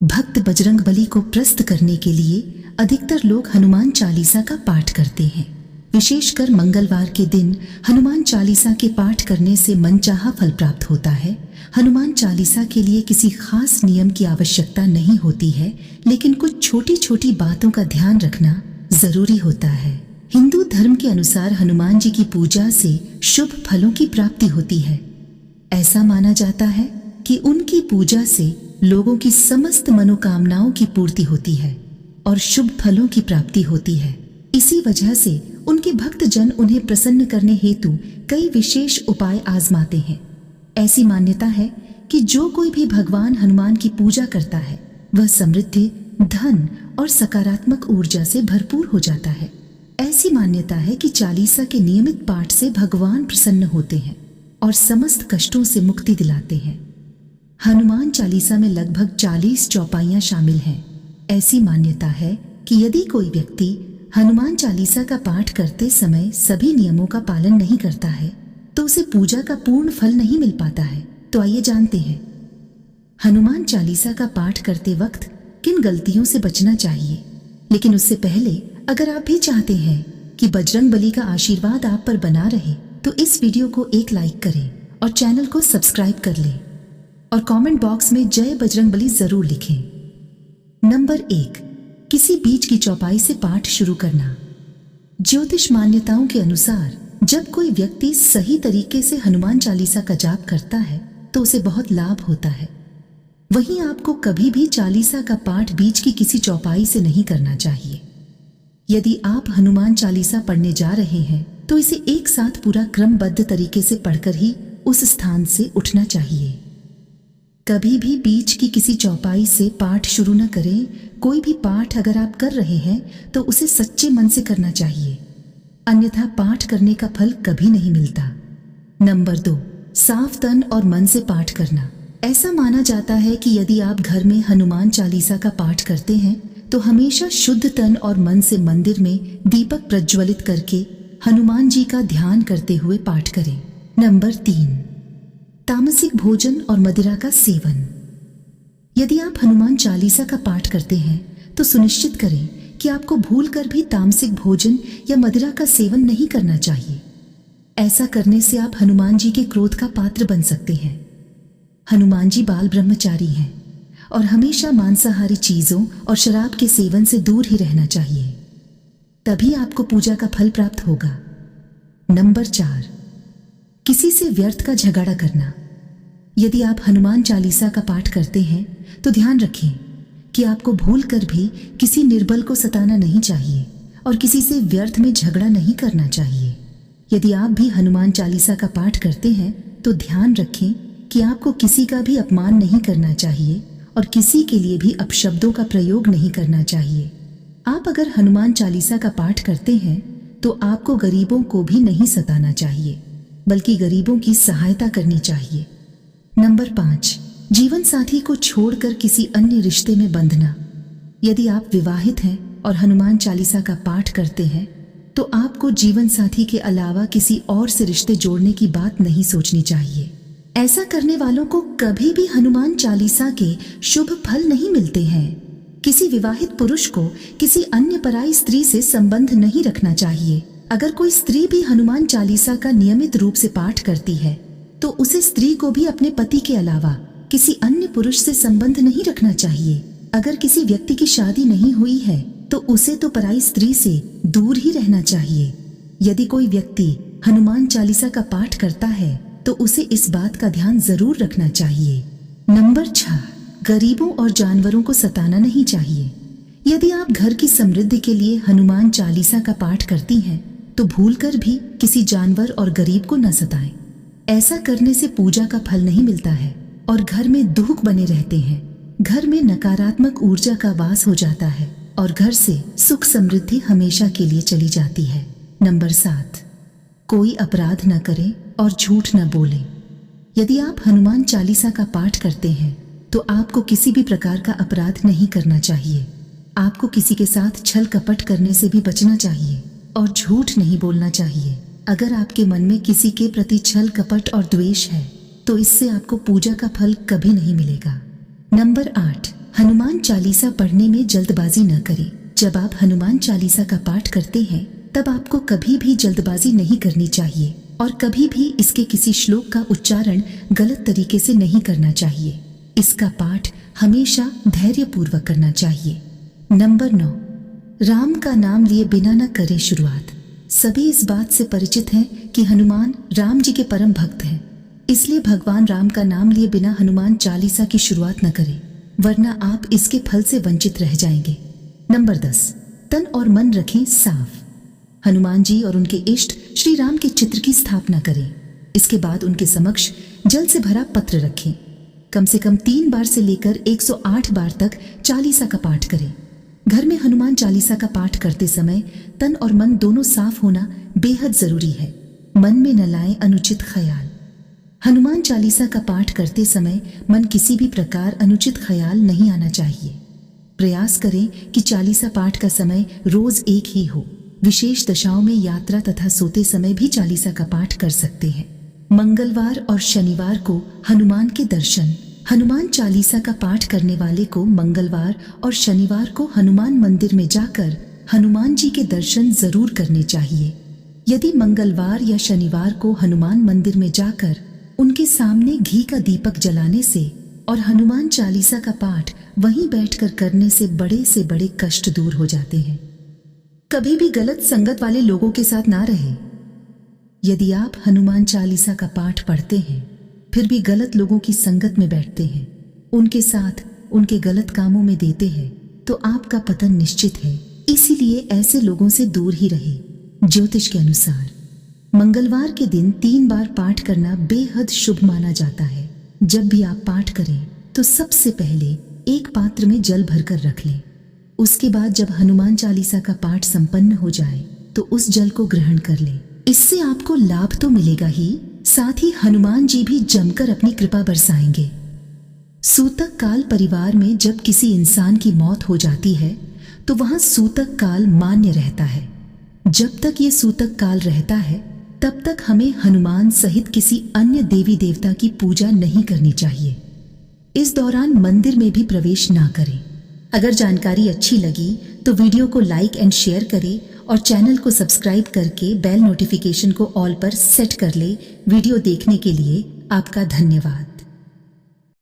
भक्त बजरंगबली को प्रसन्न करने के लिए अधिकतर लोग हनुमान चालीसा का पाठ करते हैं। विशेषकर मंगलवार के दिन हनुमान चालीसा के पाठ करने से मनचाहा फल प्राप्त होता है। हनुमान चालीसा के लिए किसी खास नियम की आवश्यकता नहीं होती है, लेकिन कुछ छोटी छोटी बातों का ध्यान रखना जरूरी होता है। हिंदू धर्म के अनुसार हनुमान जी की पूजा से शुभ फलों की प्राप्ति होती है। ऐसा माना जाता है कि उनकी पूजा से लोगों की समस्त मनोकामनाओं की पूर्ति होती है और शुभ फलों की प्राप्ति होती है। इसी वजह से उनके भक्तजन उन्हें प्रसन्न करने हेतु कई विशेष उपाय आजमाते हैं। ऐसी मान्यता है कि जो कोई भी भगवान हनुमान की पूजा करता है वह समृद्धि, धन और सकारात्मक ऊर्जा से भरपूर हो जाता है। ऐसी मान्यता है कि चालीसा के नियमित पाठ से भगवान प्रसन्न होते हैं और समस्त कष्टों से मुक्ति दिलाते हैं। हनुमान चालीसा में लगभग 40 चौपाइयां शामिल हैं। ऐसी मान्यता है कि यदि कोई व्यक्ति हनुमान चालीसा का पाठ करते समय सभी नियमों का पालन नहीं करता है तो उसे पूजा का पूर्ण फल नहीं मिल पाता है। तो आइए जानते हैं हनुमान चालीसा का पाठ करते वक्त किन गलतियों से बचना चाहिए। लेकिन उससे पहले अगर आप भी चाहते हैं कि बजरंगबली का आशीर्वाद आप पर बना रहे तो इस वीडियो को एक लाइक करें और चैनल को सब्सक्राइब कर लें और कमेंट बॉक्स में जय बजरंगबली जरूर लिखें। नंबर 1, किसी बीच की चौपाई से पाठ शुरू करना। ज्योतिष मान्यताओं के अनुसार जब कोई व्यक्ति सही तरीके से हनुमान चालीसा का जाप करता है तो उसे बहुत लाभ होता है। वहीं आपको कभी भी चालीसा का पाठ बीच की किसी चौपाई से नहीं करना चाहिए। यदि आप हनुमान चालीसा पढ़ने जा रहे हैं तो इसे एक साथ पूरा क्रमबद्ध तरीके से पढ़कर ही उस स्थान से उठना चाहिए। कभी भी बीच की किसी चौपाई से पाठ शुरू न करें। कोई भी पाठ अगर आप कर रहे हैं तो उसे सच्चे मन से करना चाहिए, अन्यथा पाठ करने का फल कभी नहीं मिलता। नंबर 2, साफ तन और मन से पाठ करना। ऐसा माना जाता है कि यदि आप घर में हनुमान चालीसा का पाठ करते हैं तो हमेशा शुद्ध तन और मन से मंदिर में दीपक प्रज्वलित करके हनुमान जी का ध्यान करते हुए पाठ करें। नंबर 3, तामसिक भोजन और मदिरा का सेवन। यदि आप हनुमान चालीसा का पाठ करते हैं तो सुनिश्चित करें कि आपको भूलकर भी तामसिक भोजन या मदिरा का सेवन नहीं करना चाहिए। ऐसा करने से आप हनुमान जी के क्रोध का पात्र बन सकते हैं। हनुमान जी बाल ब्रह्मचारी हैं और हमेशा मांसाहारी चीजों और शराब के सेवन से दूर ही रहना चाहिए, तभी आपको पूजा का फल प्राप्त होगा। नंबर 4, किसी से व्यर्थ का झगड़ा करना। यदि आप हनुमान चालीसा का पाठ करते हैं तो ध्यान रखें कि आपको भूलकर भी किसी निर्बल को सताना नहीं चाहिए और किसी से व्यर्थ में झगड़ा नहीं करना चाहिए। यदि आप भी हनुमान चालीसा का पाठ करते हैं तो ध्यान रखें कि आपको किसी का भी अपमान नहीं करना चाहिए और किसी के लिए भी अपशब्दों का प्रयोग नहीं करना चाहिए। आप अगर हनुमान चालीसा का पाठ करते हैं तो आपको गरीबों को भी नहीं सताना चाहिए, बल्कि गरीबों की सहायता करनी चाहिए। नंबर 5, जीवन साथी को छोड़कर किसी अन्य रिश्ते में बंधना। यदि आप विवाहित हैं और हनुमान चालीसा का पाठ करते हैं तो आपको जीवन साथी के अलावा किसी और से रिश्ते जोड़ने की बात नहीं सोचनी चाहिए। ऐसा करने वालों को कभी भी हनुमान चालीसा के शुभ फल नहीं मिलते हैं। किसी विवाहित पुरुष को किसी अन्य पराई स्त्री से संबंध नहीं रखना चाहिए। अगर कोई स्त्री भी हनुमान चालीसा का नियमित रूप से पाठ करती है तो उसे स्त्री को भी अपने पति के अलावा किसी अन्य पुरुष से संबंध नहीं रखना चाहिए। अगर किसी व्यक्ति की शादी नहीं हुई है तो उसे तो पराई स्त्री से दूर ही रहना चाहिए। यदि कोई व्यक्ति हनुमान चालीसा का पाठ करता है तो उसे इस बात का ध्यान जरूर रखना चाहिए। नंबर 6, गरीबों और जानवरों को सताना नहीं चाहिए। यदि आप घर की समृद्धि के लिए हनुमान चालीसा का पाठ करती हैं तो भूलकर भी किसी जानवर और गरीब को न सताएं। ऐसा करने से पूजा का फल नहीं मिलता है और घर में दुख बने रहते हैं। घर में नकारात्मक ऊर्जा का वास हो जाता है और घर से सुख समृद्धि हमेशा के लिए चली जाती है। नंबर 7, कोई अपराध न करे और झूठ न बोले। यदि आप हनुमान चालीसा का पाठ करते हैं तो आपको किसी भी प्रकार का अपराध नहीं करना चाहिए। आपको किसी के साथ छल कपट करने से भी बचना चाहिए और झूठ नहीं बोलना चाहिए। अगर आपके मन में किसी के प्रति छल कपट और द्वेष है तो इससे आपको पूजा का फल कभी नहीं मिलेगा। नंबर 8, हनुमान चालीसा पढ़ने में जल्दबाजी न करें। जब आप हनुमान चालीसा का पाठ करते हैं तब आपको कभी भी जल्दबाजी नहीं करनी चाहिए और कभी भी इसके किसी श्लोक का उच्चारण गलत तरीके से नहीं करना चाहिए। इसका पाठ हमेशा धैर्यपूर्वक करना चाहिए। नंबर 9, राम का नाम लिए बिना न करें शुरुआत। सभी इस बात से परिचित हैं कि हनुमान राम जी के परम भक्त हैं, इसलिए भगवान राम का नाम लिए बिना हनुमान चालीसा की शुरुआत न करें, वरना आप इसके फल से वंचित रह जाएंगे। नंबर 10, तन और मन रखें साफ। हनुमान जी और उनके इष्ट श्री राम के चित्र की स्थापना करें। इसके बाद उनके समक्ष जल से भरा पत्र रखें। कम से कम 3 बार से लेकर 108 बार तक चालीसा का पाठ करें। घर में हनुमान चालीसा का पाठ करते समय तन और मन दोनों साफ होना बेहद जरूरी है। मन में न लाएं अनुचित ख्याल। हनुमान चालीसा का पाठ करते समय मन किसी भी प्रकार अनुचित ख्याल नहीं आना चाहिए। प्रयास करें कि चालीसा पाठ का समय रोज एक ही हो। विशेष दशाओं में यात्रा तथा सोते समय भी चालीसा का पाठ कर सकते हैं। मंगलवार और शनिवार को हनुमान के दर्शन। हनुमान चालीसा का पाठ करने वाले को मंगलवार और शनिवार को हनुमान मंदिर में जाकर हनुमान जी के दर्शन जरूर करने चाहिए। यदि मंगलवार या शनिवार को हनुमान मंदिर में जाकर उनके सामने घी का दीपक जलाने से और हनुमान चालीसा का पाठ वहीं बैठकर करने से बड़े कष्ट दूर हो जाते हैं। कभी भी गलत संगत वाले लोगों के साथ ना रहें। यदि आप हनुमान चालीसा का पाठ पढ़ते हैं फिर भी गलत लोगों की संगत में बैठते हैं, उनके साथ उनके गलत कामों में देते हैं, तो आपका पतन निश्चित है। इसीलिए ऐसे लोगों से दूर ही रहें। ज्योतिष के अनुसार मंगलवार के दिन 3 बार पाठ करना बेहद शुभ माना जाता है। जब भी आप पाठ करें तो सबसे पहले एक पात्र में जल भरकर रख लें। उसके बाद जब हनुमान चालीसा का पाठ संपन्न हो जाए तो उस जल को ग्रहण कर लें। इससे आपको लाभ तो मिलेगा ही, साथ ही हनुमान जी भी जमकर अपनी कृपा बरसाएंगे। सूतक काल परिवार में जब किसी इंसान की मौत हो जाती है तो वहां सूतक काल मान्य रहता है। जब तक ये सूतक काल रहता है तब तक हमें हनुमान सहित किसी अन्य देवी देवता की पूजा नहीं करनी चाहिए। इस दौरान मंदिर में भी प्रवेश ना करें। अगर जानकारी अच्छी लगी तो वीडियो को लाइक एंड शेयर करें और चैनल को सब्सक्राइब करके बेल नोटिफिकेशन को ऑल पर सेट कर ले। वीडियो देखने के लिए आपका धन्यवाद।